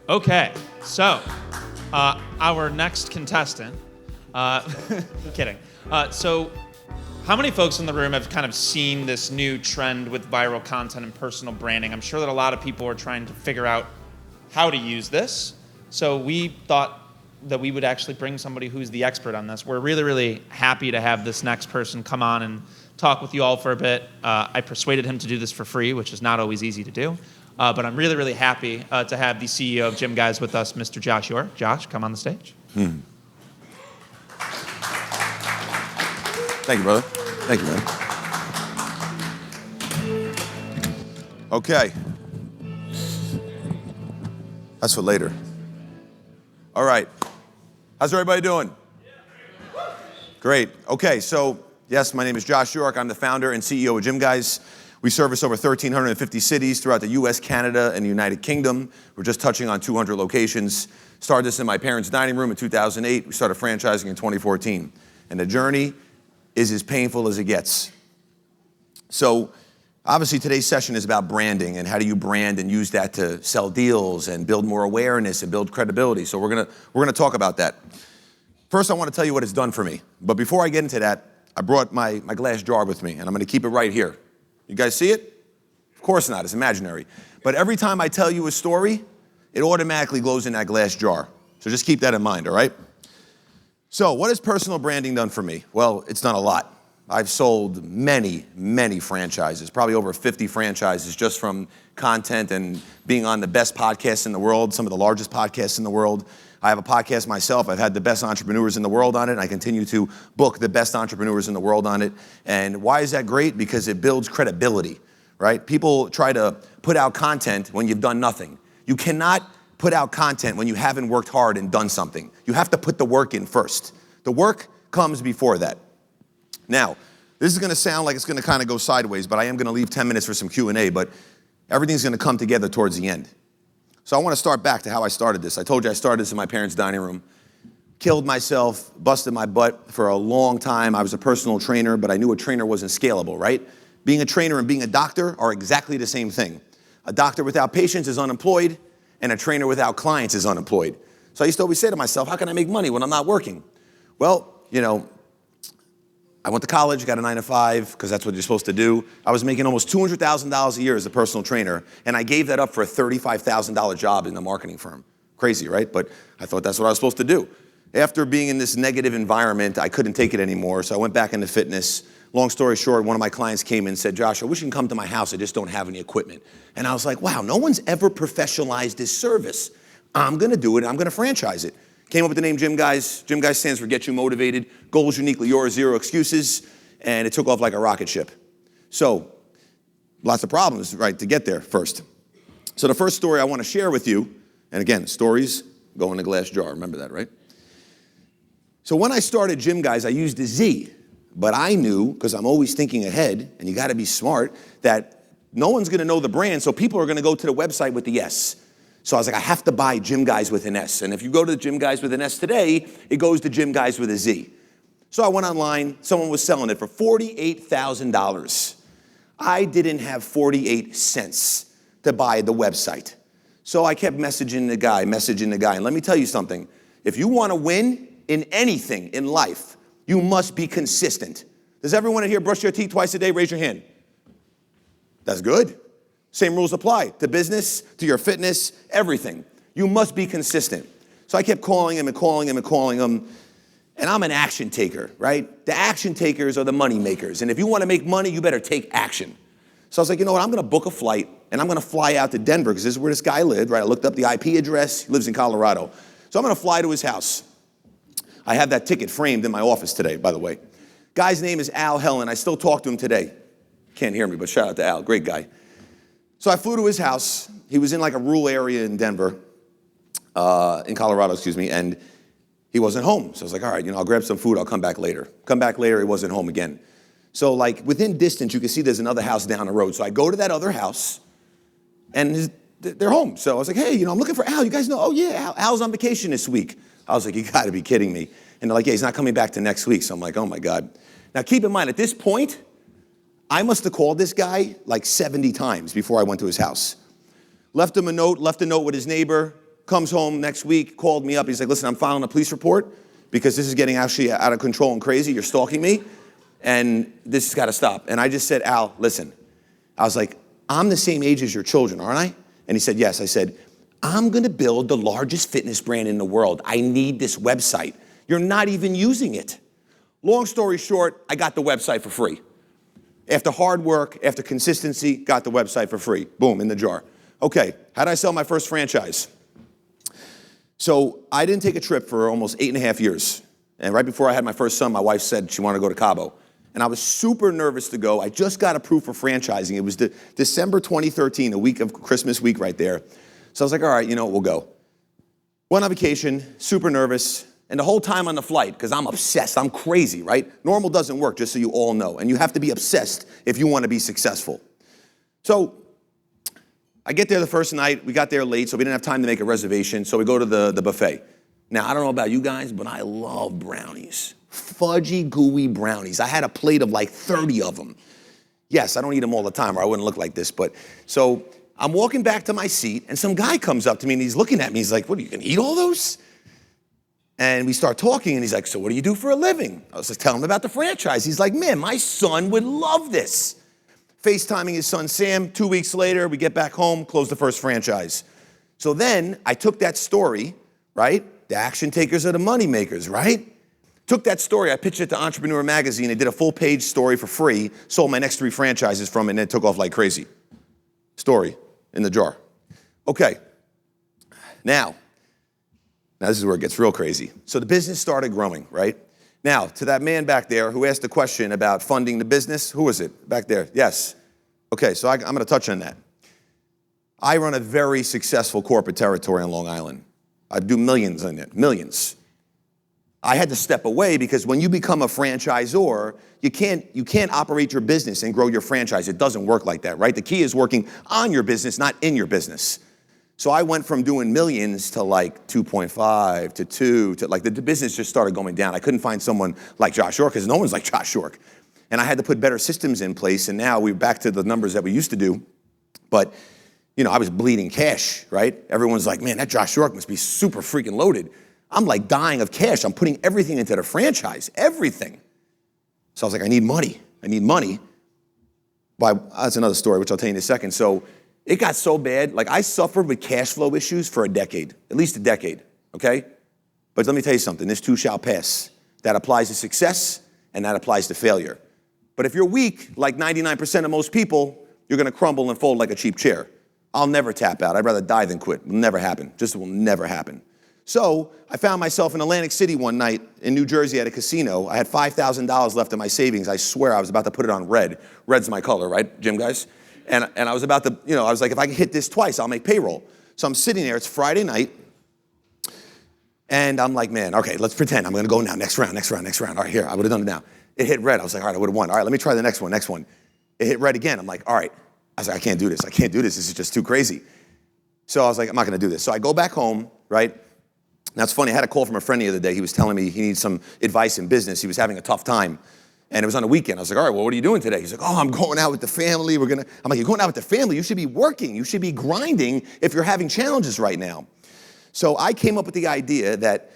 Okay, so our next contestant, kidding. So how many folks in the room have kind of seen this new trend with viral content and personal branding? I'm sure that a lot of people are trying to figure out how to use this. So we thought that we would actually bring somebody who's the expert on this. We're really, really happy to have this next person come on and talk with you all for a bit. I persuaded him to do this for free, which is not always easy to do. But I'm really, really happy to have the CEO of GYMGUYZ with us, Mr. Josh York. Josh, come on the stage. Thank you, brother. Thank you, man. Okay. That's for later. All right. How's everybody doing? Great. Okay, so yes, my name is Josh York. I'm the founder and CEO of GYMGUYZ. We service over 1,350 cities throughout the US, Canada, and the United Kingdom. We're just touching on 200 locations. Started this in my parents' dining room in 2008. We started franchising in 2014. And the journey is as painful as it gets. So obviously today's session is about branding and how do you brand and use that to sell deals and build more awareness and build credibility. So we're gonna talk about that. First, I want to tell you what it's done for me. But before I get into that, I brought my glass jar with me, and I'm gonna keep it right here. You guys see it? Of course not, it's imaginary. But every time I tell you a story, it automatically goes in that glass jar. So just keep that in mind, all right? So what has personal branding done for me? Well, it's done a lot. I've sold many, many franchises, probably over 50 franchises just from content and being on the best podcasts in the world, some of the largest podcasts in the world. I have a podcast myself. I've had the best entrepreneurs in the world on it, and I continue to book the best entrepreneurs in the world on it. And why is that great? Because it builds credibility, right? People try to put out content when you've done nothing. You cannot put out content when you haven't worked hard and done something. You have to put the work in first. The work comes before that. Now, this is gonna sound like it's gonna kind of go sideways, but I am gonna leave 10 minutes for some Q&A, but everything's gonna come together towards the end. So I wanna start back to how I started this. I told you I started this in my parents' dining room. Killed myself, busted my butt for a long time. I was a personal trainer, but I knew a trainer wasn't scalable, right? Being a trainer and being a doctor are exactly the same thing. A doctor without patients is unemployed, and a trainer without clients is unemployed. So I used to always say to myself, how can I make money when I'm not working? Well, you know, I went to college, got a 9-to-5, because that's what you're supposed to do. I was making almost $200,000 a year as a personal trainer, and I gave that up for a $35,000 job in a marketing firm. Crazy, right? But I thought that's what I was supposed to do. After being in this negative environment, I couldn't take it anymore, so I went back into fitness. Long story short, one of my clients came in and said, Josh, I wish you can come to my house, I just don't have any equipment. And I was like, wow, no one's ever professionalized this service. I'm gonna do it, I'm gonna franchise it. Came up with the name GYMGUYZ. GYMGUYZ stands for Get You Motivated, Goals Uniquely Yours, Zero Excuses, and it took off like a rocket ship. So, lots of problems, right, to get there first. So the first story I wanna share with you, and again, stories go in a glass jar, remember that, right? So when I started GYMGUYZ, I used a Z, but I knew, because I'm always thinking ahead, and you gotta be smart, that no one's gonna know the brand, so people are gonna go to the website with the S. So I was like, I have to buy GYMGUYZ with an S. And if you go to GYMGUYZ with an S today, it goes to GYMGUYZ with a Z. So I went online, someone was selling it for $48,000. I didn't have 48 cents to buy the website. So I kept messaging the guy. And let me tell you something. If you wanna win in anything in life, you must be consistent. Does everyone in here brush your teeth twice a day? Raise your hand. That's good. Same rules apply to business, to your fitness, everything. You must be consistent. So I kept calling him, and I'm an action taker, right? The action takers are the money makers. And if you want to make money, you better take action. So I was like, you know what, I'm gonna book a flight, and I'm gonna fly out to Denver, because this is where this guy lived, right? I looked up the IP address, he lives in Colorado. So I'm gonna fly to his house. I have that ticket framed in my office today, by the way. Guy's name is Al Helen. I still talk to him today. Can't hear me, but shout out to Al, great guy. So I flew to his house. He was in like a rural area in Denver, in Colorado, excuse me, and he wasn't home. So I was like, all right, I'll grab some food, I'll come back later. Come back later, he wasn't home again. So like within distance, you can see there's another house down the road. So I go to that other house, and they're home. So I was like, hey, I'm looking for Al. You guys know, oh yeah, Al's on vacation this week. I was like, you gotta be kidding me. And they're like, yeah, he's not coming back to next week. So I'm like, oh my God. Now keep in mind, at this point, I must have called this guy like 70 times before I went to his house. Left him a note, left a note with his neighbor, comes home next week, called me up. He's like, listen, I'm filing a police report because this is getting actually out of control and crazy. You're stalking me, and this has got to stop. And I just said, Al, listen. I was like, I'm the same age as your children, aren't I? And he said, yes. I said, I'm going to build the largest fitness brand in the world. I need this website. You're not even using it. Long story short, I got the website for free. After hard work, after consistency, got the website for free. Boom, in the jar. Okay, how did I sell my first franchise? So I didn't take a trip for almost 8.5 years. And right before I had my first son, my wife said she wanted to go to Cabo. And I was super nervous to go. I just got approved for franchising. It was December 2013, the week of Christmas week right there. So I was like, all right, you know what, we'll go. Went on vacation, super nervous. And the whole time on the flight, because I'm obsessed, I'm crazy, right? Normal doesn't work, just so you all know. And you have to be obsessed if you want to be successful. So I get there the first night. We got there late, so we didn't have time to make a reservation. So we go to the buffet. Now, I don't know about you guys, but I love brownies. Fudgy, gooey brownies. I had a plate of like 30 of them. Yes, I don't eat them all the time, or I wouldn't look like this. But so I'm walking back to my seat, and some guy comes up to me, and he's looking at me. He's like, what, are you going to eat all those? And we start talking, and he's like, so what do you do for a living? I was like, tell him about the franchise. He's like, man, my son would love this. FaceTiming his son, Sam. 2 weeks later, we get back home, close the first franchise. So then I took that story, right? The action takers are the money makers, right? Took that story, I pitched it to Entrepreneur Magazine. They did a full-page story for free, sold my next 3 franchises from it, and then it took off like crazy. Story in the jar. Okay. Now this is where it gets real crazy. So the business started growing, right? Now, to that man back there who asked the question about funding the business, who was it? Back there, yes. Okay, so I'm gonna touch on that. I run a very successful corporate territory on Long Island. I do millions in it, millions. I had to step away because when you become a franchisor, you can't operate your business and grow your franchise. It doesn't work like that, right? The key is working on your business, not in your business. So I went from doing millions to like 2.5 to 2 to like the business just started going down. I couldn't find someone like Josh York because no one's like Josh York. And I had to put better systems in place, and now we're back to the numbers that we used to do. But, you know, I was bleeding cash, right? Everyone's like, man, that Josh York must be super freaking loaded. I'm like dying of cash. I'm putting everything into the franchise, everything. So I was like, I need money. I need money. That's another story, which I'll tell you in a second. So it got so bad, like I suffered with cash flow issues for a decade, at least a decade, okay? But let me tell you something, this too shall pass. That applies to success and that applies to failure. But if you're weak, like 99% of most people, you're gonna crumble and fold like a cheap chair. I'll never tap out. I'd rather die than quit. It will never happen. Just will never happen. So I found myself in Atlantic City one night in New Jersey at a casino. I had $5,000 left in my savings. I swear I was about to put it on red. Red's my color, right, GYMGUYZ? And I was about to, you know, I was like, if I can hit this twice, I'll make payroll. So I'm sitting there, it's Friday night, and I'm like, man, okay, let's pretend I'm gonna go now, next round. All right, here, I would've done it now. It hit red, I was like, all right, I would've won. All right, let me try the next one. It hit red again, I'm like, all right. I was like, I can't do this, this is just too crazy. So I was like, I'm not gonna do this. So I go back home, right? Now it's funny, I had a call from a friend the other day. He was telling me he needs some advice in business. He was having a tough time. And it was on a weekend. I was like, all right, well, what are you doing today? He's like, oh, I'm going out with the family. I'm like, you're going out with the family? You should be working. You should be grinding if you're having challenges right now. So I came up with the idea that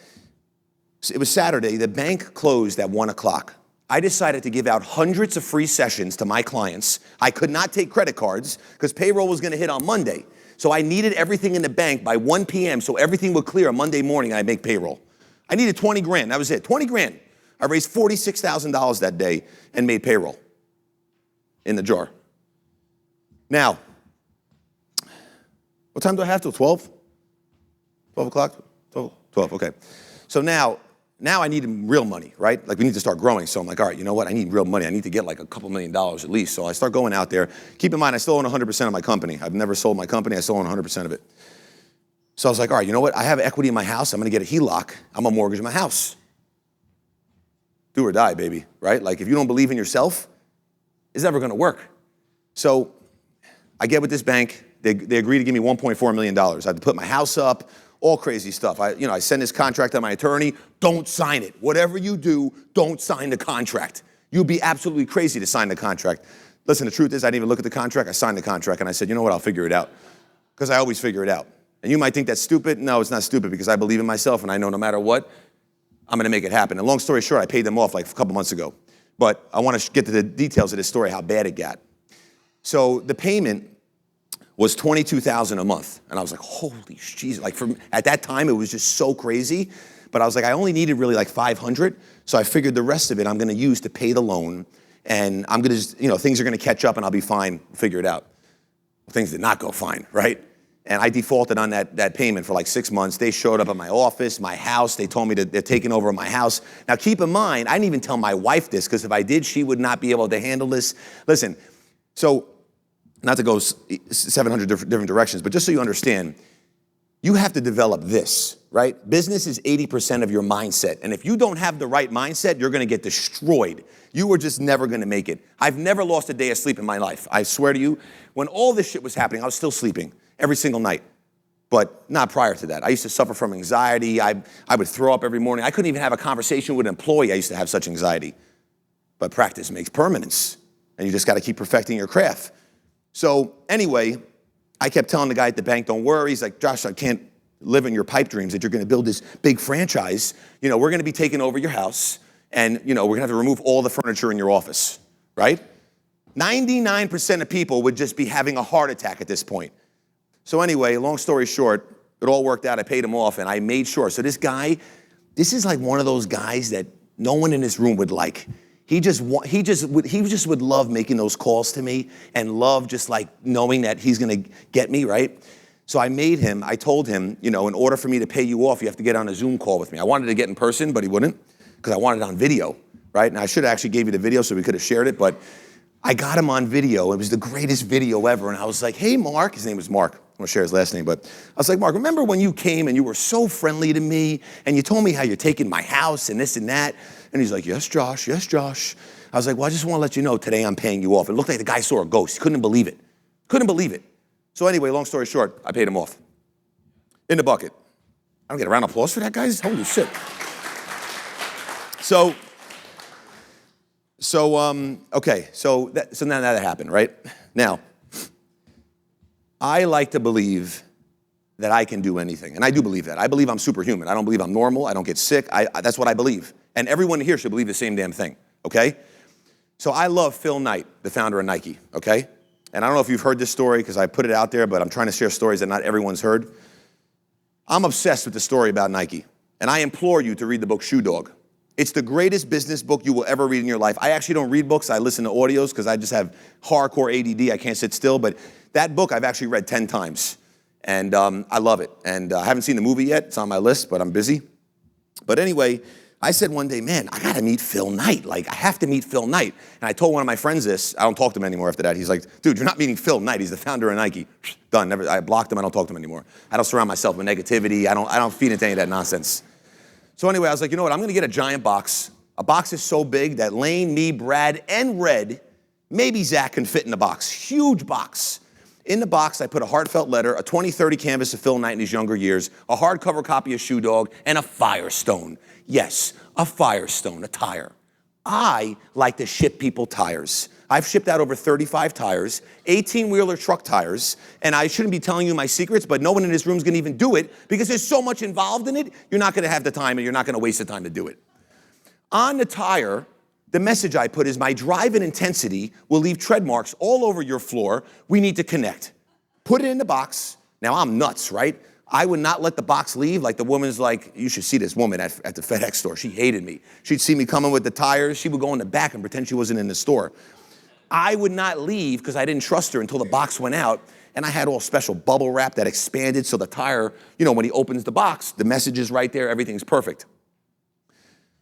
it was Saturday. The bank closed at 1 o'clock. I decided to give out hundreds of free sessions to my clients. I could not take credit cards because payroll was going to hit on Monday. So I needed everything in the bank by 1 p.m. so everything would clear on Monday morning. I'd make payroll. I needed 20 grand. That was it. 20 grand. I raised $46,000 that day and made payroll in the jar. Now, what time do I have till 12? 12 o'clock? 12, okay. So now I need real money, right? Like we need to start growing. So I'm like, all right, you know what? I need real money. I need to get like a couple $1 million at least. So I start going out there. Keep in mind, I still own 100% of my company. I've never sold my company. I still own 100% of it. So I was like, all right, you know what? I have equity in my house. I'm gonna get a HELOC. I'm gonna mortgage my house. Do or die, baby, right? Like if you don't believe in yourself, it's never gonna work. So I get with this bank, they agree to give me $1.4 million. I have to put my house up, all crazy stuff. I send this contract to my attorney, don't sign it. Whatever you do, don't sign the contract. You'd be absolutely crazy to sign the contract. Listen, the truth is I didn't even look at the contract, I signed the contract and I said, you know what, I'll figure it out. Because I always figure it out. And you might think that's stupid. No, it's not stupid because I believe in myself and I know no matter what, I'm gonna make it happen. And long story short, I paid them off like a couple months ago. But I wanna get to the details of this story, how bad it got. So the payment was $22,000 a month. And I was like, holy Jesus. Like at that time, it was just so crazy. But I was like, I only needed really like 500. So I figured the rest of it I'm gonna use to pay the loan. And I'm gonna just, things are gonna catch up and I'll be fine, figure it out. Things did not go fine, right? And I defaulted on that payment for like 6 months. They showed up at my office, my house. They told me that they're taking over my house. Now keep in mind, I didn't even tell my wife this because if I did, she would not be able to handle this. Listen, so not to go 700 different directions, but just so you understand, you have to develop this, right? Business is 80% of your mindset. And if you don't have the right mindset, you're gonna get destroyed. You are just never gonna make it. I've never lost a day of sleep in my life. I swear to you, when all this shit was happening, I was still sleeping every single night, but not prior to that. I used to suffer from anxiety. I would throw up every morning. I couldn't even have a conversation with an employee. I used to have such anxiety. But practice makes permanence, and you just gotta keep perfecting your craft. So anyway, I kept telling the guy at the bank, don't worry. He's like, Josh, I can't live in your pipe dreams that you're gonna build this big franchise. We're gonna be taking over your house and we're gonna have to remove all the furniture in your office, right? 99% of people would just be having a heart attack at this point. So anyway, long story short, it all worked out. I paid him off and I made sure. So this guy, this is like one of those guys that no one in this room would like. He just would love making those calls to me and love just like knowing that he's gonna get me, right? So I told him, in order for me to pay you off, you have to get on a Zoom call with me. I wanted to get in person, but he wouldn't, because I wanted it on video, right? And I should have actually gave you the video so we could have shared it, but I got him on video. It was the greatest video ever. And I was like, hey, Mark, his name was Mark. I'm gonna share his last name, but I was like, Mark, remember when you came and you were so friendly to me and you told me how you're taking my house and this and that? And he's like, yes, Josh, yes, Josh. I was like, well, I just want to let you know today I'm paying you off. It looked like the guy saw a ghost. He couldn't believe it. Couldn't believe it. So anyway, long story short, I paid him off. In the bucket. I don't get a round of applause for that, guys? Holy shit. So now that happened, right? Now, I like to believe that I can do anything. And I do believe that. I believe I'm superhuman. I don't believe I'm normal. I don't get sick. That's what I believe. And everyone here should believe the same damn thing, okay? So I love Phil Knight, the founder of Nike, okay? And I don't know if you've heard this story because I put it out there, but I'm trying to share stories that not everyone's heard. I'm obsessed with the story about Nike. And I implore you to read the book Shoe Dog. It's the greatest business book you will ever read in your life. I actually don't read books. I listen to audios because I just have hardcore ADD. I can't sit still. But that book I've actually read 10 times. And I love it. And I haven't seen the movie yet. It's on my list, but I'm busy. But anyway, I said one day, man, I gotta meet Phil Knight. Like, I have to meet Phil Knight. And I told one of my friends this. I don't talk to him anymore after that. He's like, dude, you're not meeting Phil Knight. He's the founder of Nike. Done. Never. I blocked him. I don't talk to him anymore. I don't surround myself with negativity. I don't feed into any of that nonsense. So anyway, I was like, you know what? I'm gonna get a giant box. A box is so big that Lane, me, Brad, and Red, maybe Zach can fit in the box. Huge box. In the box, I put a heartfelt letter, a 20-30 canvas of Phil Knight in his younger years, a hardcover copy of Shoe Dog, and a Firestone. Yes, a Firestone, a tire. I like to ship people tires. I've shipped out over 35 tires, 18-wheeler truck tires, and I shouldn't be telling you my secrets, but no one in this room is gonna even do it because there's so much involved in it, you're not gonna have the time and you're not gonna waste the time to do it. On the tire, the message I put is my drive and intensity will leave tread marks all over your floor. We need to connect. Put it in the box. Now I'm nuts, right? I would not let the box leave. Like the woman's like, you should see this woman at the FedEx store. She hated me. She'd see me coming with the tires. She would go in the back and pretend she wasn't in the store. I would not leave because I didn't trust her until the box went out. And I had all special bubble wrap that expanded so the tire, when he opens the box, the message is right there. Everything's perfect.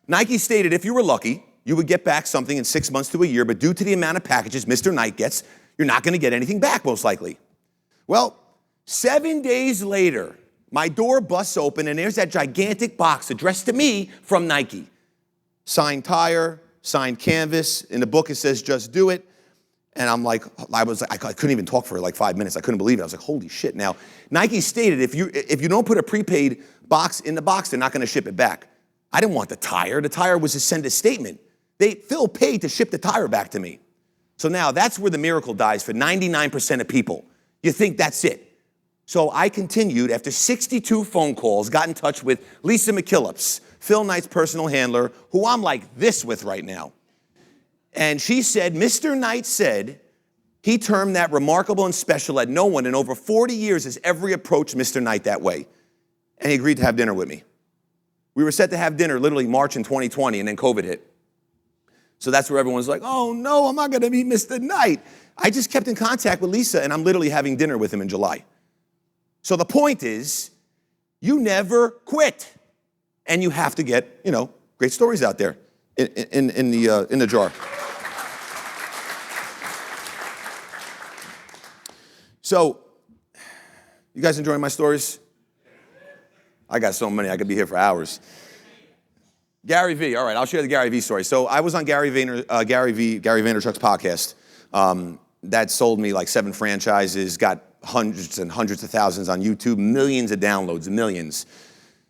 Nike stated if you were lucky, you would get back something in 6 months to a year, but due to the amount of packages Mr. Knight gets, you're not gonna get anything back, most likely. Well, 7 days later, my door busts open and there's that gigantic box addressed to me from Nike. Signed tire, signed canvas. In the book it says, just do it. And I'm like, I couldn't even talk for like 5 minutes. I couldn't believe it. I was like, holy shit. Now, Nike stated if you don't put a prepaid box in the box, they're not gonna ship it back. I didn't want the tire. The tire was to send a statement. Phil paid to ship the tire back to me. So now that's where the miracle dies for 99% of people. You think that's it. So I continued, after 62 phone calls, got in touch with Lisa McKillips, Phil Knight's personal handler, who I'm like this with right now. And she said, Mr. Knight said he termed that remarkable and special that no one in over 40 years has ever approached Mr. Knight that way. And he agreed to have dinner with me. We were set to have dinner literally March in 2020, and then COVID hit. So that's where everyone's like, oh no, I'm not gonna meet Mr. Knight. I just kept in contact with Lisa, and I'm literally having dinner with him in July. So the point is, you never quit. And you have to get, great stories out there in the jar. So, you guys enjoying my stories? I got so many, I could be here for hours. Gary V, all right, I'll share the Gary V story. So I was on Gary Vaynerchuk's podcast. That sold me like 7 franchises, got hundreds and hundreds of thousands on YouTube, millions of downloads, millions.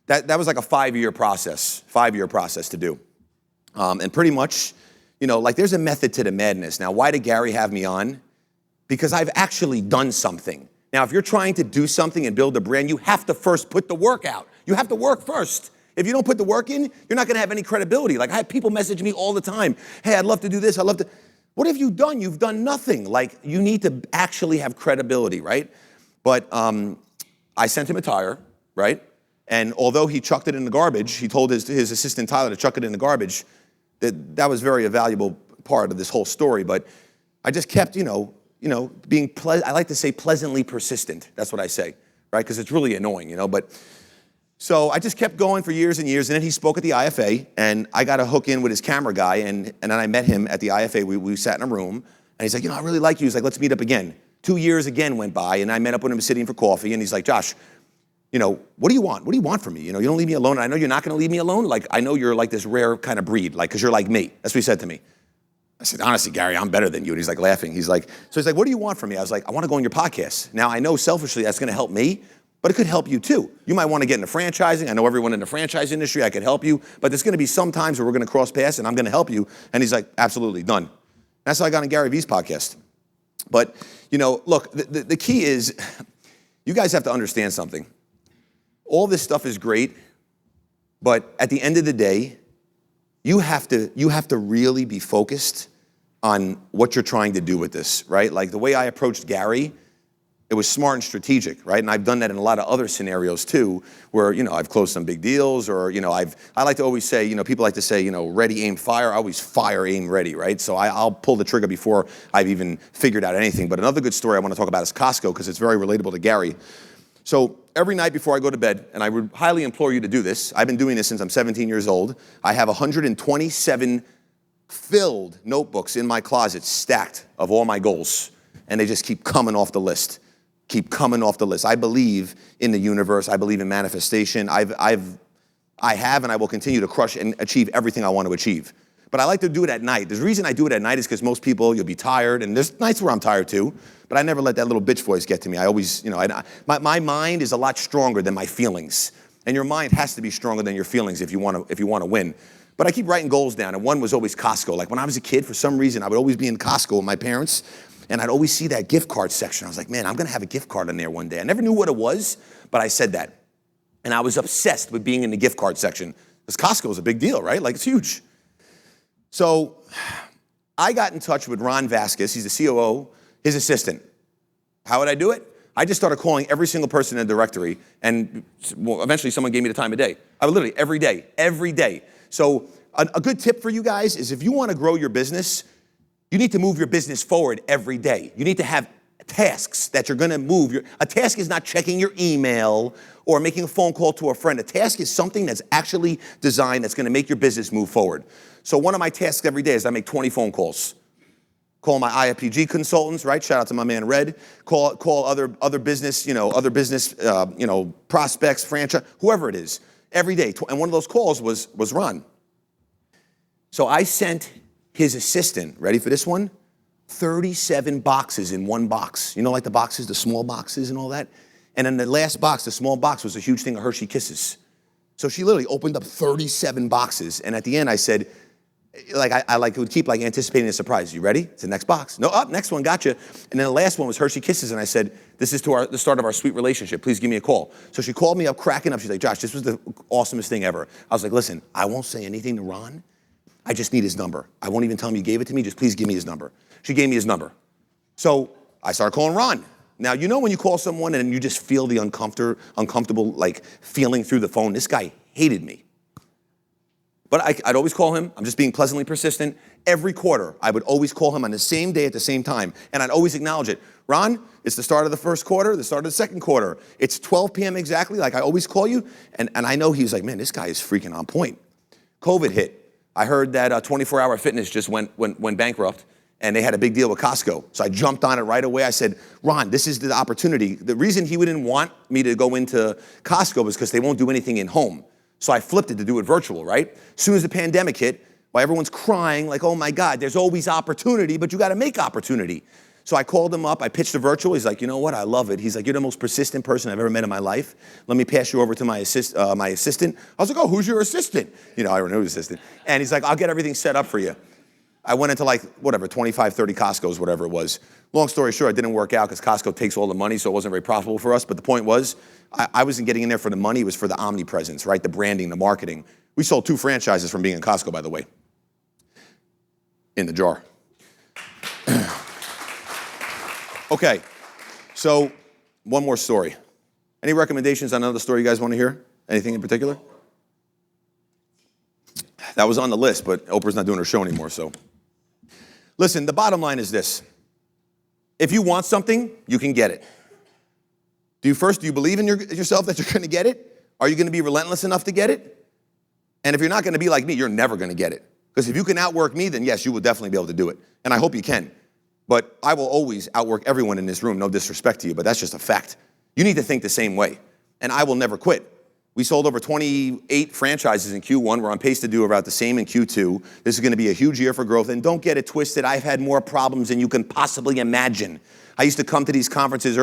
That was like a 5-year process to do. And pretty much, there's a method to the madness. Now, why did Gary have me on? Because I've actually done something. Now, if you're trying to do something and build a brand, you have to first put the work out. You have to work first. If you don't put the work in, you're not gonna have any credibility. Like, I have people message me all the time. Hey, I'd love to do this, I'd love to. What have you done? You've done nothing. Like, you need to actually have credibility, right? But I sent him a tire, right? And although he chucked it in the garbage, he told his assistant Tyler to chuck it in the garbage. That was very a valuable part of this whole story. But I just kept, being I like to say pleasantly persistent. That's what I say, right? Because it's really annoying, But so I just kept going for years and years. And then he spoke at the IFA, and I got a hook in with his camera guy. And then I met him at the IFA. We sat in a room, and he's like, I really like you. He's like, let's meet up again. 2 years again went by, and I met up with him sitting for coffee. And he's like, Josh, what do you want? What do you want from me? You don't leave me alone. And I know you're not going to leave me alone. Like, I know you're like this rare kind of breed, like, because you're like me. That's what he said to me. I said, honestly, Gary, I'm better than you. And he's like laughing. He's like, what do you want from me? I was like, I want to go on your podcast. Now, I know selfishly that's going to help me, but it could help you too. You might want to get into franchising. I know everyone in the franchise industry. I could help you, but there's going to be some times where we're going to cross paths and I'm going to help you. And he's like, absolutely, done. That's how I got on Gary V's podcast. But, look, the key is you guys have to understand something. All this stuff is great, but at the end of the day, you have to really be focused on what you're trying to do with this, right? Like the way I approached Gary, it was smart and strategic, right? And I've done that in a lot of other scenarios too, where, I've closed some big deals, or, I like to always say, people like to say, ready, aim, fire. I always fire, aim, ready, right? So I'll pull the trigger before I've even figured out anything. But another good story I want to talk about is Costco, because it's very relatable to Gary. So every night before I go to bed, and I would highly implore you to do this, I've been doing this since I'm 17 years old. I have 127 filled notebooks in my closet stacked of all my goals, and they just keep coming off the list. I believe in the universe. I believe in manifestation. I have and I will continue to crush and achieve everything I want to achieve. But I like to do it at night. The reason I do it at night is because most people, you'll be tired, and there's nights where I'm tired too, but I never let that little bitch voice get to me. I always, my mind is a lot stronger than my feelings. And your mind has to be stronger than your feelings if you want to win. But I keep writing goals down, and one was always Costco. Like when I was a kid, for some reason, I would always be in Costco with my parents, and I'd always see that gift card section. I was like, man, I'm gonna have a gift card in there one day. I never knew what it was, but I said that. And I was obsessed with being in the gift card section, because Costco is a big deal, right? Like, it's huge. So I got in touch with Ron Vasquez, he's the COO, his assistant. How would I do it? I just started calling every single person in the directory, and eventually someone gave me the time of day. I would literally, every day. So a good tip for you guys is if you want to grow your business, you need to move your business forward every day. You need to have tasks that you're going to move. A task is not checking your email or making a phone call to a friend. A task is something that's actually designed that's going to make your business move forward. So one of my tasks every day is I make 20 phone calls. Call my IFPG consultants, right? Shout out to my man Red. Call other business, prospects, franchise, whoever it is, every day. And one of those calls was Ron. So I sent his assistant, ready for this one? 37 boxes in one box. Like the boxes, the small boxes and all that? And in the last box, the small box was a huge thing of Hershey Kisses. So she literally opened up 37 boxes. And at the end I said, like I would keep like anticipating a surprise. You ready? It's the next box. No, up, next one, gotcha. And then the last one was Hershey Kisses, and I said, this is the start of our sweet relationship. Please give me a call. So she called me up, cracking up. She's like, Josh, this was the awesomest thing ever. I was like, listen, I won't say anything to Ron. I just need his number. I won't even tell him you gave it to me. Just please give me his number. She gave me his number. So I started calling Ron. Now, you know when you call someone and you just feel the uncomfortable like feeling through the phone? This guy hated me. But I'd always call him. I'm just being pleasantly persistent. Every quarter, I would always call him on the same day at the same time, and I'd always acknowledge it. Ron, it's the start of the first quarter, the start of the second quarter. It's 12 p.m. exactly, like I always call you. And I know he was like, man, this guy is freaking on point. COVID hit. I heard that 24-Hour Fitness just went bankrupt, and they had a big deal with Costco. So I jumped on it right away. I said, Ron, this is the opportunity. The reason he didn't want me to go into Costco was because they won't do anything in home. So I flipped it to do it virtual, right? As soon as the pandemic hit, while everyone's crying, like, oh my God, there's always opportunity, but you gotta make opportunity. So I called him up, I pitched the virtual. He's like, you know what, I love it. He's like, you're the most persistent person I've ever met in my life. Let me pass you over to my assistant. I was like, oh, who's your assistant? You know, I already know his assistant. And he's like, I'll get everything set up for you. I went into like, whatever, 25, 30 Costco's, whatever it was. Long story short, it didn't work out because Costco takes all the money, so it wasn't very profitable for us. But the point was, I wasn't getting in there for the money, it was for the omnipresence, right? The branding, the marketing. We sold 2 franchises from being in Costco, by the way. In the jar. Okay, so one more story. Any recommendations on another story you guys want to hear? Anything in particular? That was on the list, but Oprah's not doing her show anymore, so. Listen, the bottom line is this. If you want something, you can get it. Do you believe in yourself that you're gonna get it? Are you gonna be relentless enough to get it? And if you're not gonna be like me, you're never gonna get it. Because if you can outwork me, then yes, you will definitely be able to do it. And I hope you can. But I will always outwork everyone in this room, no disrespect to you, but that's just a fact. You need to think the same way. And I will never quit. We sold over 28 franchises in Q1. We're on pace to do about the same in Q2. This is gonna be a huge year for growth. And don't get it twisted, I've had more problems than you can possibly imagine. I used to come to these conferences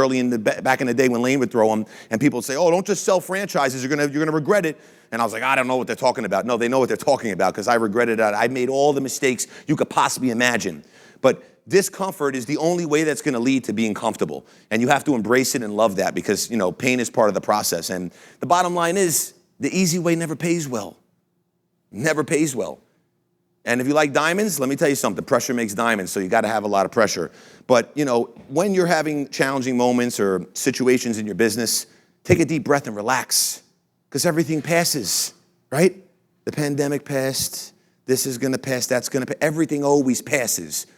back in the day when Lane would throw them, and people would say, oh, don't just sell franchises, you're gonna regret it. And I was like, I don't know what they're talking about. No, they know what they're talking about because I regretted it. I made all the mistakes you could possibly imagine. But discomfort is the only way that's gonna lead to being comfortable. And you have to embrace it and love that because, you know, pain is part of the process. And the bottom line is, the easy way never pays well. Never pays well. And if you like diamonds, let me tell you something, pressure makes diamonds, so you gotta have a lot of pressure. But, you know, when you're having challenging moments or situations in your business, take a deep breath and relax, because everything passes, right? The pandemic passed, this is gonna pass, that's gonna pass, everything always passes.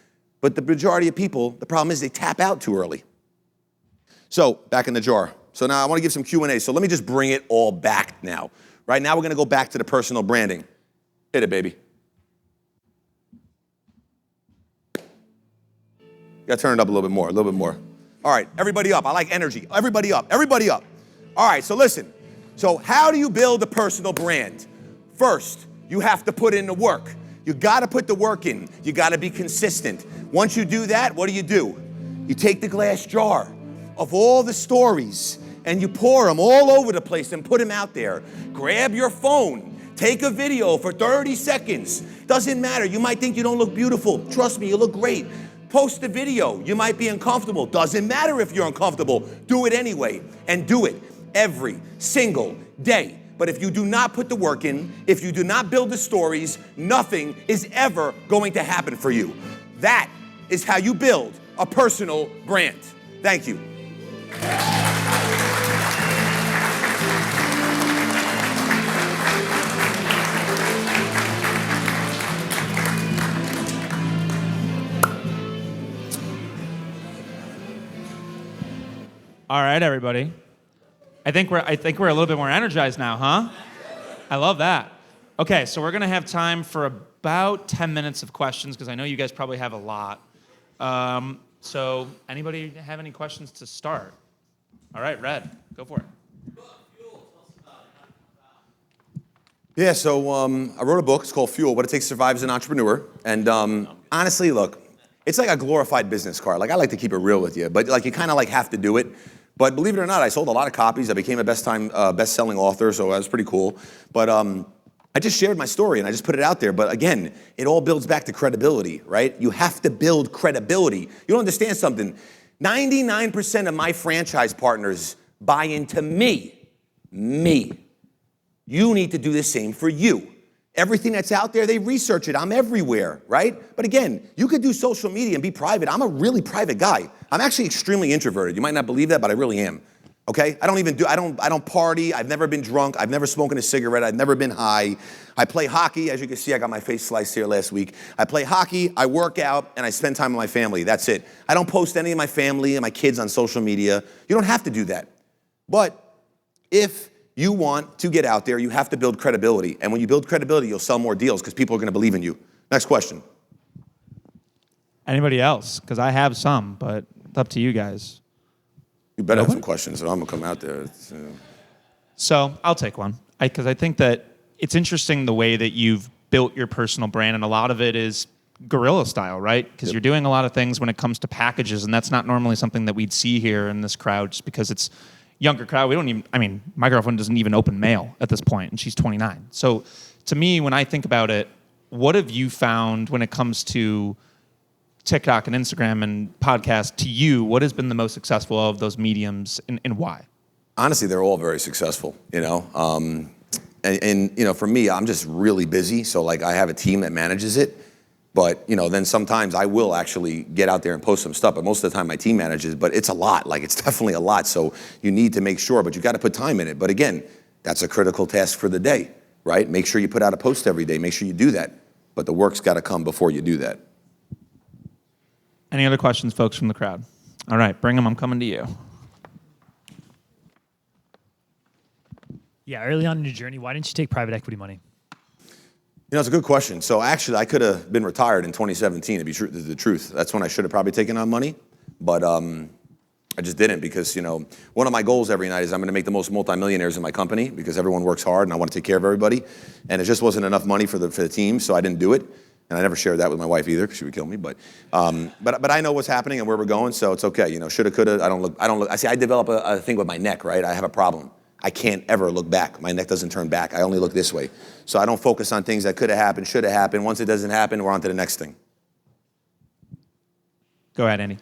But the majority of people, the problem is they tap out too early. So, back in the jar. So now I wanna give some Q&A, so let me just bring it all back now. Right now we're gonna go back to the personal branding. Hit it, baby. You gotta turn it up a little bit more, a little bit more. All right, everybody up. I like energy. Everybody up, everybody up. All right, so listen. So how do you build a personal brand? First, you have to put in the work. You gotta put the work in. You gotta be consistent. Once you do that, what do? You take the glass jar of all the stories and you pour them all over the place and put them out there. Grab your phone, take a video for 30 seconds. Doesn't matter, you might think you don't look beautiful. Trust me, you look great. Post a video, you might be uncomfortable. Doesn't matter if you're uncomfortable, do it anyway, and do it every single day. But if you do not put the work in, if you do not build the stories, nothing is ever going to happen for you. That is how you build a personal brand. Thank you. All right, everybody. I think we're a little bit more energized now, huh? I love that. Okay, so we're gonna have time for about 10 minutes of questions because I know you guys probably have a lot. So anybody have any questions to start? All right, Red, go for it. Yeah, so I wrote a book. It's called Fuel, What It Takes to Survive as an Entrepreneur. And honestly, look, it's like a glorified business card. Like, I like to keep it real with you, but like you kind of like have to do it. But believe it or not, I sold a lot of copies. I became a best-selling author, so that was pretty cool. But I just shared my story and I just put it out there. But again, it all builds back to credibility, right? You have to build credibility. You don't understand something. 99% of my franchise partners buy into me. Me. You need to do the same for you. Everything that's out there, they research it. I'm everywhere, right? But again, you could do social media and be private. I'm a really private guy. I'm actually extremely introverted. You might not believe that, but I really am. Okay? I don't party. I've never been drunk. I've never smoked a cigarette. I've never been high. I play hockey. As you can see, I got my face sliced here last week. I play hockey, I work out, and I spend time with my family. That's it. I don't post any of my family and my kids on social media. You don't have to do that. But if you want to get out there, you have to build credibility. And when you build credibility, you'll sell more deals because people are going to believe in you. Next question. Anybody else? Because I have some, but it's up to you guys. You better have some questions, so I'm going to come out there. So I'll take one. Because I think that it's interesting the way that you've built your personal brand, and a lot of it is guerrilla style, right? Because you're doing a lot of things when it comes to packages, and that's not normally something that we'd see here in this crowd just because it's younger crowd. We don't even, my girlfriend doesn't even open mail at this point, and she's 29. So to me, when I think about it, what have you found when it comes to TikTok and Instagram and podcast to you? What has been the most successful of those mediums and why? Honestly, they're all very successful, you know. And you know, for me, I'm just really busy. So like I have a team that manages it. But, you know, then sometimes I will actually get out there and post some stuff. But most of the time my team manages. But it's a lot. Like it's definitely a lot. So you need to make sure. But you got to put time in it. But again, that's a critical task for the day, right? Make sure you put out a post every day. Make sure you do that. But the work's got to come before you do that. Any other questions, folks, from the crowd? All right, bring them. I'm coming to you. Yeah, early on in your journey, why didn't you take private equity money? You know, it's a good question. So actually, I could have been retired in 2017, to be the truth. That's when I should have probably taken on money. But I just didn't because, you know, one of my goals every night is I'm going to make the most multimillionaires in my company because everyone works hard and I want to take care of everybody. And it just wasn't enough money for the team, so I didn't do it. And I never shared that with my wife either because she would kill me. But I know what's happening and where we're going, so it's okay. You know, shoulda, coulda. I don't look. I see. I develop a thing with my neck, right? I have a problem. I can't ever look back. My neck doesn't turn back. I only look this way. So I don't focus on things that could have happened, should have happened. Once it doesn't happen, we're on to the next thing. Go ahead, Andy.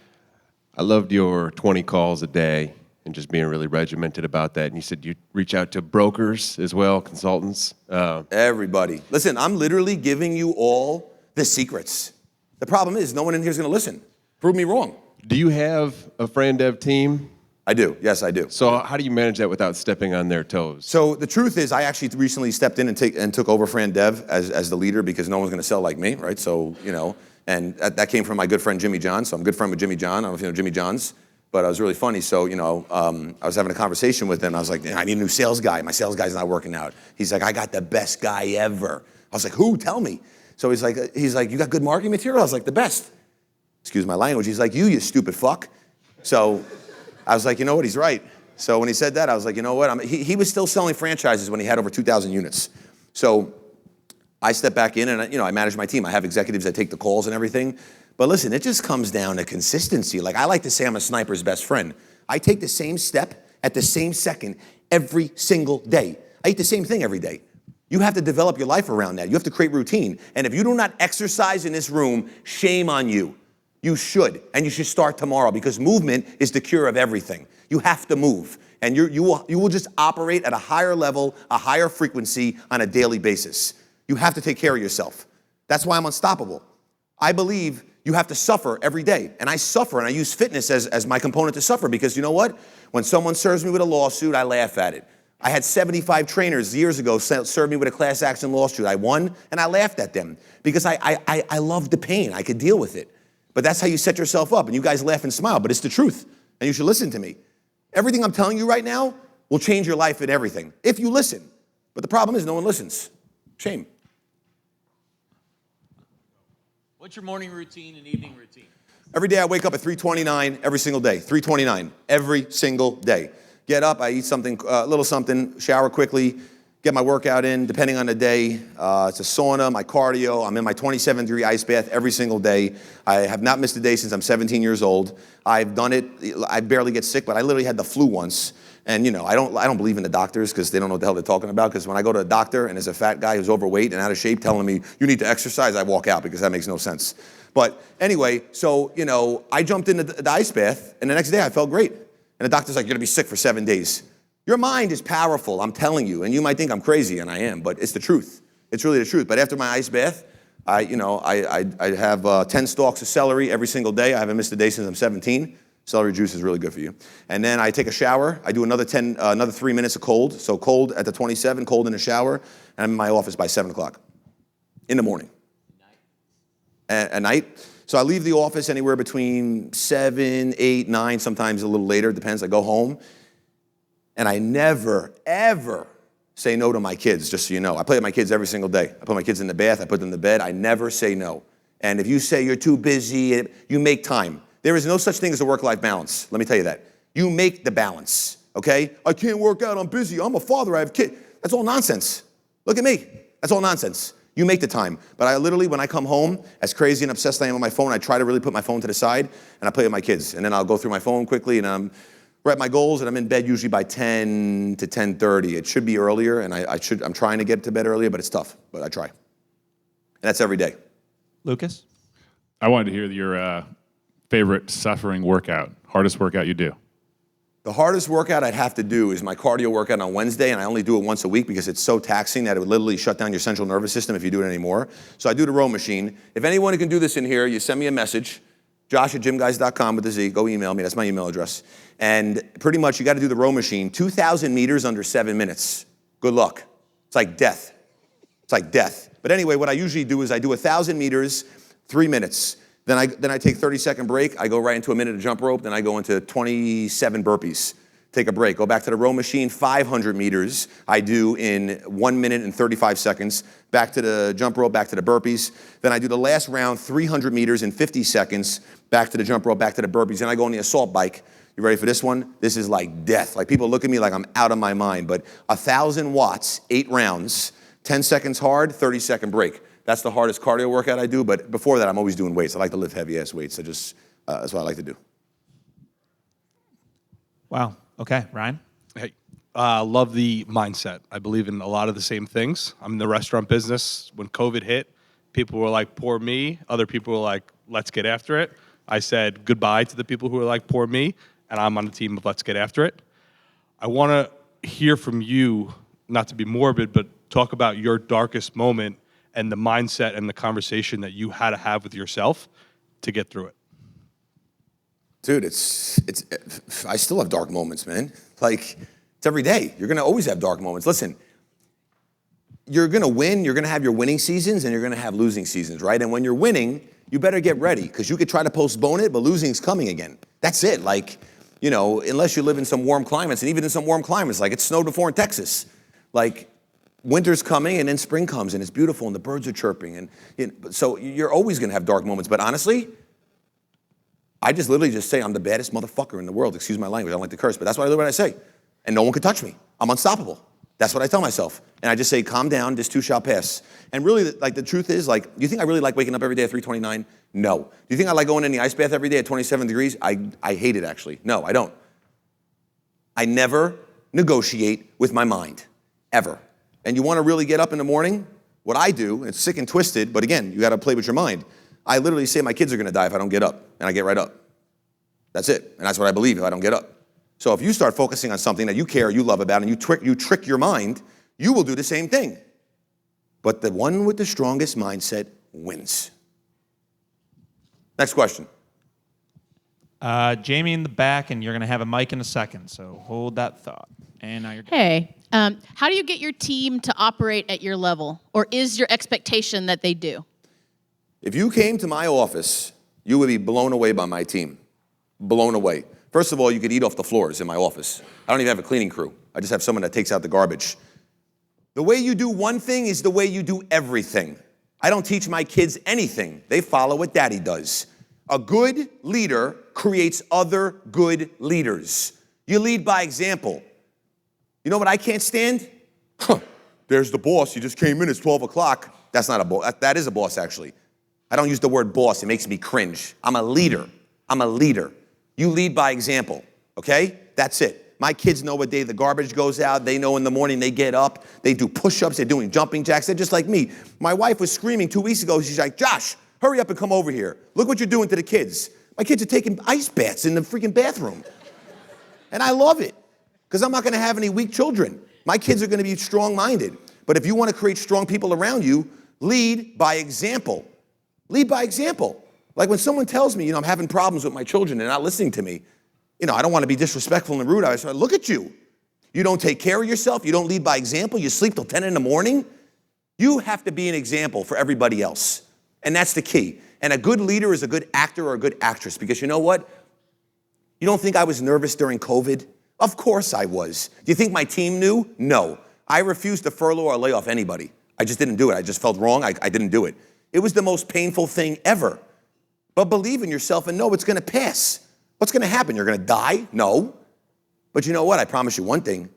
I loved your 20 calls a day and just being really regimented about that. And you said you reach out to brokers as well, consultants. Everybody. Listen, I'm literally giving you all the secrets. The problem is no one in here is going to listen. Prove me wrong. Do you have a Fran Dev team? I do. Yes, I do. So how do you manage that without stepping on their toes? So the truth is I actually recently stepped in and took over Fran Dev as the leader because no one's going to sell like me, right? So, you know, and that came from my good friend Jimmy John. So I'm a good friend with Jimmy John. I don't know if you know Jimmy John's, but it was really funny. So, you know, I was having a conversation with him. I was like, I need a new sales guy. My sales guy's not working out. He's like, I got the best guy ever. I was like, who? Tell me. So he's like, you got good marketing material? I was like, the best. Excuse my language. He's like, you stupid fuck. So I was like, you know what? He's right. So when he said that, I was like, you know what? He was still selling franchises when he had over 2,000 units. So I stepped back in and, you know, I manage my team. I have executives that take the calls and everything. But listen, it just comes down to consistency. Like I like to say I'm a sniper's best friend. I take the same step at the same second every single day. I eat the same thing every day. You have to develop your life around that. You have to create routine. And if you do not exercise in this room, shame on you. You should, and you should start tomorrow because movement is the cure of everything. You have to move, and you will just operate at a higher level, a higher frequency on a daily basis. You have to take care of yourself. That's why I'm unstoppable. I believe you have to suffer every day, and I suffer, and I use fitness as my component to suffer because you know what? When someone serves me with a lawsuit, I laugh at it. I had 75 trainers years ago serve me with a class action lawsuit. I won, and I laughed at them because I loved the pain. I could deal with it. But that's how you set yourself up, and you guys laugh and smile, but it's the truth, and you should listen to me. Everything I'm telling you right now will change your life and everything, if you listen. But the problem is no one listens. Shame. What's your morning routine and evening routine? Every day I wake up at 3:29 every single day, 3:29 every single day. Get up, I eat something, a little something, shower quickly, get my workout in, depending on the day. It's a sauna, my cardio. I'm in my 27-degree ice bath every single day. I have not missed a day since I'm 17 years old. I've done it. I barely get sick, but I literally had the flu once. And I don't believe in the doctors because they don't know what the hell they're talking about. Because when I go to a doctor and there's a fat guy who's overweight and out of shape telling me you need to exercise, I walk out because that makes no sense. But anyway, so I jumped into the ice bath and the next day I felt great. And the doctor's like, you're gonna be sick for 7 days. Your mind is powerful, I'm telling you, and you might think I'm crazy, and I am, but it's the truth. It's really the truth. But after my ice bath, I have 10 stalks of celery every single day. I haven't missed a day since I'm 17. Celery juice is really good for you. And then I take a shower. I do another 3 minutes of cold. So cold at the 27, cold in the shower, and I'm in my office by 7 o'clock in the morning. At night. So I leave the office anywhere between 7, 8, 9, sometimes a little later, it depends. I go home. And I never, ever say no to my kids, just so you know. I play with my kids every single day. I put my kids in the bath, I put them to bed. I never say no. And if you say you're too busy, you make time. There is no such thing as a work-life balance. Let me tell you that. You make the balance, okay? I can't work out, I'm busy, I'm a father, I have kids. That's all nonsense. Look at me. That's all nonsense. You make the time. But I literally, when I come home, as crazy and obsessed I am with my phone, I try to really put my phone to the side, and I play with my kids. And then I'll go through my phone quickly, and we're at my goals, and I'm in bed usually by 10 to 10:30. It should be earlier, and I'm trying to get to bed earlier, but it's tough, but I try. And that's every day. Lucas? I wanted to hear your favorite suffering workout, hardest workout you do. The hardest workout I'd have to do is my cardio workout on Wednesday, and I only do it once a week because it's so taxing that it would literally shut down your central nervous system if you do it anymore. So I do the row machine. If anyone can do this in here, you send me a message, Josh@GYMGUYZ.com with a Z. Go email me. That's my email address. And pretty much you got to do the row machine, 2,000 meters under 7 minutes. Good luck. It's like death. It's like death. But anyway, what I usually do is I do 1,000 meters, 3 minutes. Then I take 30-second break. I go right into a minute of jump rope. Then I go into 27 burpees. Take a break. Go back to the row machine. 500 meters I do in 1 minute and 35 seconds. Back to the jump rope, back to the burpees. Then I do the last round, 300 meters in 50 seconds. Back to the jump rope, back to the burpees. Then I go on the assault bike. You ready for this one? This is like death. Like people look at me like I'm out of my mind. But 1,000 watts, 8 rounds, 10 seconds hard, 30-second break. That's the hardest cardio workout I do, but before that, I'm always doing weights. I like to lift heavy-ass weights. That's what I like to do. Wow. Okay, Ryan? Hey, love the mindset. I believe in a lot of the same things. I'm in the restaurant business. When COVID hit, people were like, poor me. Other people were like, let's get after it. I said goodbye to the people who were like, poor me, and I'm on the team of let's get after it. I want to hear from you, not to be morbid, but talk about your darkest moment and the mindset and the conversation that you had to have with yourself to get through it. Dude, I still have dark moments, man. Like, it's every day. You're gonna always have dark moments. Listen, you're gonna win, you're gonna have your winning seasons, and you're gonna have losing seasons, right? And when you're winning, you better get ready, because you could try to postpone it, but losing's coming again. That's it. Like, unless you live in some warm climates, and even in some warm climates, like it snowed before in Texas. Like, winter's coming, and then spring comes, and it's beautiful, and the birds are chirping. And so you're always gonna have dark moments, but honestly, I just literally just say I'm the baddest motherfucker in the world. Excuse my language, I don't like to curse, but that's what I say. And no one can touch me. I'm unstoppable. That's what I tell myself. And I just say, calm down, this too shall pass. And really, like, the truth is, like, do you think I really like waking up every day at 3:29? No. Do you think I like going in the ice bath every day at 27 degrees? I hate it, actually. No, I don't. I never negotiate with my mind, ever. And you want to really get up in the morning? What I do, and it's sick and twisted, but again, you got to play with your mind. I literally say my kids are going to die if I don't get up, and I get right up. That's it, and that's what I believe if I don't get up. So if you start focusing on something that you care, you love about, and you trick your mind, you will do the same thing. But the one with the strongest mindset wins. Next question. Jamie in the back, and you're going to have a mic in a second, so hold that thought. And now you're good. Hey, how do you get your team to operate at your level? Or is your expectation that they do? If you came to my office, you would be blown away by my team. Blown away. First of all, you could eat off the floors in my office. I don't even have a cleaning crew. I just have someone that takes out the garbage. The way you do one thing is the way you do everything. I don't teach my kids anything. They follow what daddy does. A good leader creates other good leaders. You lead by example. You know what I can't stand? there's the boss. He just came in. It's 12 o'clock. That's not a boss. That is a boss, actually. I don't use the word boss. It makes me cringe. I'm a leader. I'm a leader. You lead by example, okay? That's it. My kids know what day the garbage goes out. They know in the morning they get up. They do push-ups. They're doing jumping jacks. They're just like me. My wife was screaming 2 weeks ago. She's like, Josh, hurry up and come over here. Look what you're doing to the kids. My kids are taking ice baths in the freaking bathroom. And I love it because I'm not going to have any weak children. My kids are going to be strong-minded. But if you want to create strong people around you, lead by example. Lead by example. Like when someone tells me, I'm having problems with my children and not listening to me, I don't want to be disrespectful and rude. I say, look at you. You don't take care of yourself. You don't lead by example. You sleep till 10 in the morning. You have to be an example for everybody else. And that's the key. And a good leader is a good actor or a good actress because you know what? You don't think I was nervous during COVID? Of course I was. Do you think my team knew? No. I refused to furlough or lay off anybody. I just didn't do it. I just felt wrong. I didn't do it. It was the most painful thing ever. But believe in yourself and know it's going to pass. What's going to happen? You're going to die? No. But you know what? I promise you one thing.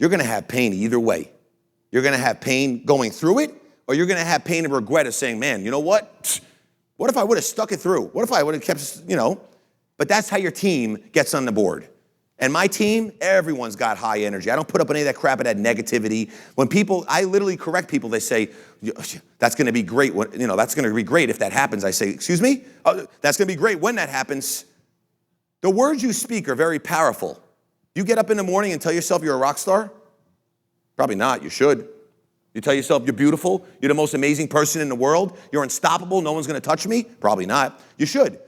You're going to have pain either way. You're going to have pain going through it, or you're going to have pain and regret of saying, man, you know what? What if I would have stuck it through? What if I would have kept, But that's how your team gets on the board. And my team, everyone's got high energy. I don't put up any of that crap of that negativity. When I literally correct people, they say, that's going to be great. That's going to be great if that happens. I say, excuse me? That's going to be great when that happens. The words you speak are very powerful. You get up in the morning and tell yourself you're a rock star? Probably not. You should. You tell yourself you're beautiful. You're the most amazing person in the world. You're unstoppable. No one's going to touch me? Probably not. You should.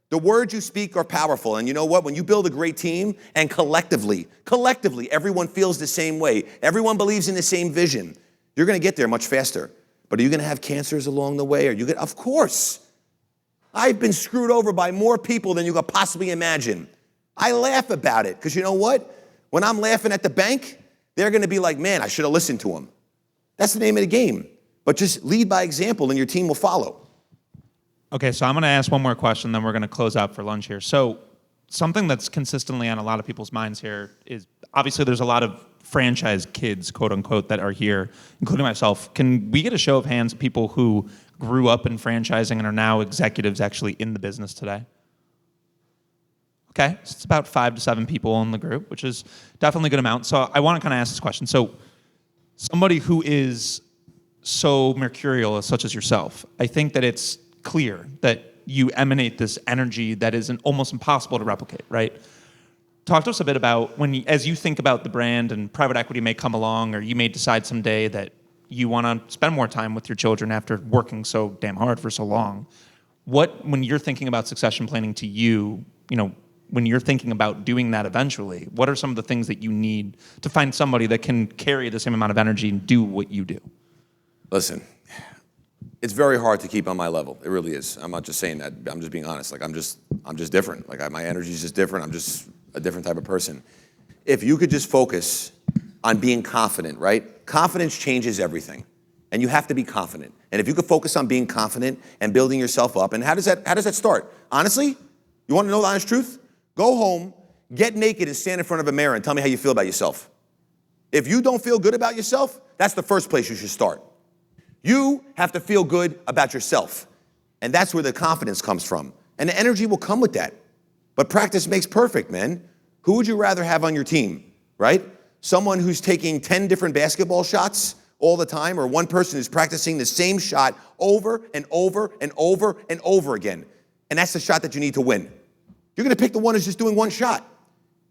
The words you speak are powerful. And you know what? When you build a great team and collectively, everyone feels the same way. Everyone believes in the same vision. You're going to get there much faster. But are you going to have cancers along the way? Of course. I've been screwed over by more people than you could possibly imagine. I laugh about it because you know what? When I'm laughing at the bank, they're going to be like, man, I should have listened to him. That's the name of the game. But just lead by example and your team will follow. Okay, so I'm going to ask one more question, then we're going to close out for lunch here. So something that's consistently on a lot of people's minds here is obviously there's a lot of franchise kids, quote unquote, that are here, including myself. Can we get a show of hands of people who grew up in franchising and are now executives actually in the business today? Okay, so it's about 5 to 7 people in the group, which is definitely a good amount. So I want to kind of ask this question. So somebody who is so mercurial, such as yourself, I think that it's clear that you emanate this energy that is almost impossible to replicate, right? Talk to us a bit about as you think about the brand and private equity may come along, or you may decide someday that you want to spend more time with your children after working so damn hard for so long. When you're thinking about succession planning to you, when you're thinking about doing that eventually, what are some of the things that you need to find somebody that can carry the same amount of energy and do what you do? Listen, it's very hard to keep on my level. It really is. I'm not just saying that. I'm just being honest. I'm just different. My energy is just different. I'm just a different type of person. If you could just focus on being confident, right? Confidence changes everything. And you have to be confident. And if you could focus on being confident and building yourself up, and how does that start? Honestly, you want to know the honest truth? Go home, get naked, and stand in front of a mirror and tell me how you feel about yourself. If you don't feel good about yourself, that's the first place you should start. You have to feel good about yourself. And that's where the confidence comes from. And the energy will come with that. But practice makes perfect, man. Who would you rather have on your team, right? Someone who's taking 10 different basketball shots all the time, or one person who's practicing the same shot over and over and over and over again. And that's the shot that you need to win. You're going to pick the one who's just doing one shot.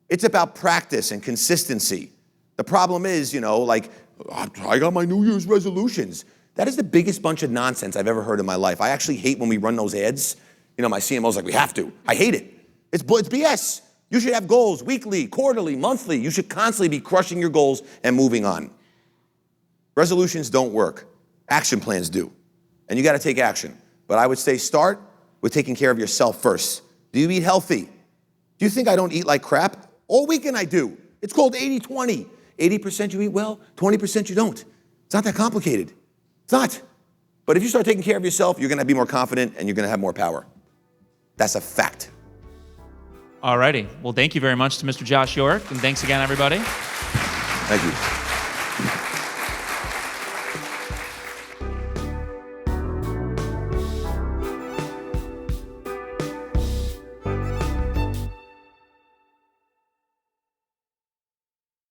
It's about practice and consistency. The problem is, I got my New Year's resolutions. That is the biggest bunch of nonsense I've ever heard in my life. I actually hate when we run those ads. My CMO's like, we have to. I hate it. It's BS. You should have goals weekly, quarterly, monthly. You should constantly be crushing your goals and moving on. Resolutions don't work. Action plans do. And you got to take action. But I would say start with taking care of yourself first. Do you eat healthy? Do you think I don't eat like crap? All weekend I do. It's called 80-20. 80% you eat well, 20% you don't. It's not that complicated. It's not. But if you start taking care of yourself, you're going to be more confident and you're going to have more power. That's a fact. All righty. Well, thank you very much to Mr. Josh York, and thanks again, everybody. Thank you.